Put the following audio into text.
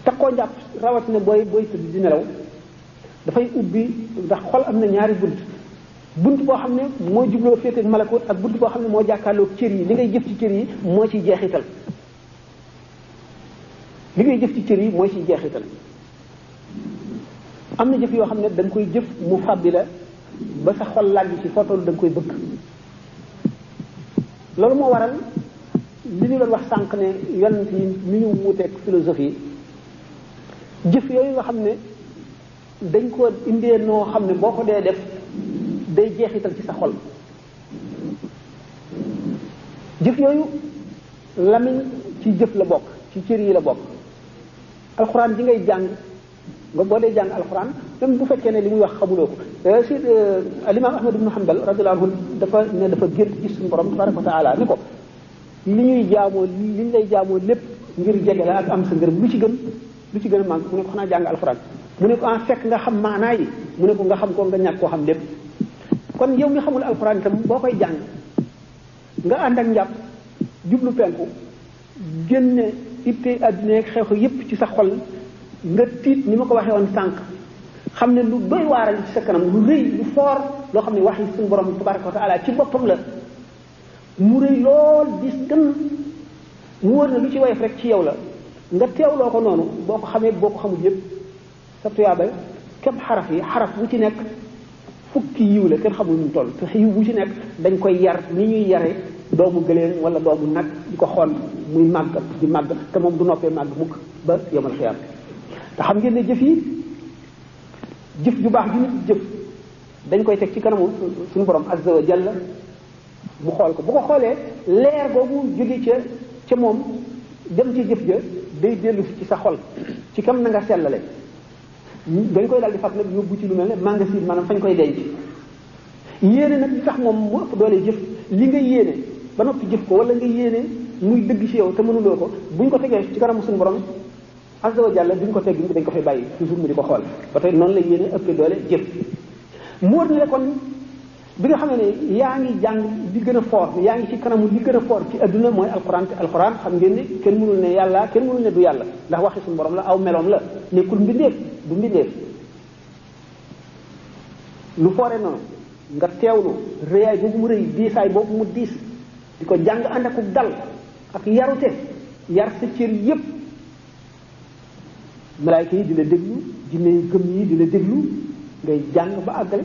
takkoo njàpp rawatina booy tëdd di nelaw dafay ubbi ndax xol am na ñaari bunt boo xam ne moo jubloo féete malakut ak bunt boo xam ne moo jàkkaarloo cër yi li ngay jëf ci cër yi moo ciy jeexital am na jëf yoo xam ne da nga koy jëf mu fàbbi la ba sa xol làgg ci foo toll da nga koy bëgg loolu moo waral li ñu doon wax sànq ne yonent yi ni ñu wuuteeg philosophie jëf yooyu nga xam ne dañ ko indee noo xam ne boo ko dee def day jeexital ci sa xol jëf yooyu lamiñ ci jëf la bokk ci cër yi la bokk alxuraan ji ngay jàng nga boo dee jàng alxuraan même bu fekkee ne li muy wax xamuloo ko si alimaam Ahmad ibn Hanbal radiyallahu anhu dafa gént gis suñu borom tabaraka wa taala ni ko li ñuy jaamoo li ñu lay jaamoo lépp ngir jege la ak am sa ngërëm lu ci gën a màgg mu ne ko xanaa jàng alxuraan mu ne ko en fekk nga xam maanaa yi mu ne ko nga xam ko nga ñàkk koo xam lépp kon yow mi xamul alxuraan itam boo koy jàng nga ànd ak njàpp jublu penku génne itte àddina ak xew yépp ci sa xol nga tiit ni ma ko waxee woon sànq xam ne lu doy waaral ci sa kanam lu rëy lu foor loo xam ne wax yi suñu borom tabaraka wa taala ci boppam la mu rëy lool dis gën mu wóor na lu ci woyof rek ci yow la nga teewloo ko noonu boo ko xamee boo ko xamul yépp sa tuyaaba képp xaraf bu ci nekk fukki yiw la kenn xamul nu mu toll te yiw bu ci nekk dañ koy yar ni ñuy yare doomu gëléem wala doomu nag di ko xool muy màgg di màgg te moom du noppee màgg mukk ba yomal xiyaam te xam ngeen ne jëf ju baax ju nit jëf dañ koy teg ci kanamu suñu borom azza wa jalla mu xool ko bu ko xoolee leer boobu jóge ca moom dem ci jëf ja day dellu ci sa xol ci kam na nga sellale dañ koy daal di fat nag yóbbu ci lu mel ne magasin maanaam fañ koy denc yéene nag li tax moom mu ëpp doole jëf li nga yéene ba noppi jëf ko wala nga yéene muy dëgg ci yow te mënuloo ko buñ ko tegee ci kanamu suñu borom azza wa jalla duñ ko teg dañ ko fay bàyyi toujours mu di ko xool ba tey noonu la yéene ëpp doole jëf mu wër ne kon bi nga xam ne yaa ngi jàng li gën a fort yaa ngi ci kanamu li gën a fort ci adduna mooy alquran te alquran xam ngeen ne kenn mënul ne yàlla kenn mënul ne du yàlla ndax waxi suñu borom la aw meloom la nekkul mbindeef du mbindeef lu foore noonu nga teewlu rëyaay boobu mu rëy diisaay boobu mu diis di ko jàng ànd ak dal ak yarute yar sa cër yépp malaayka yi di la déglu jinne yu gëm yi di la déglu ngay jàng ba àggale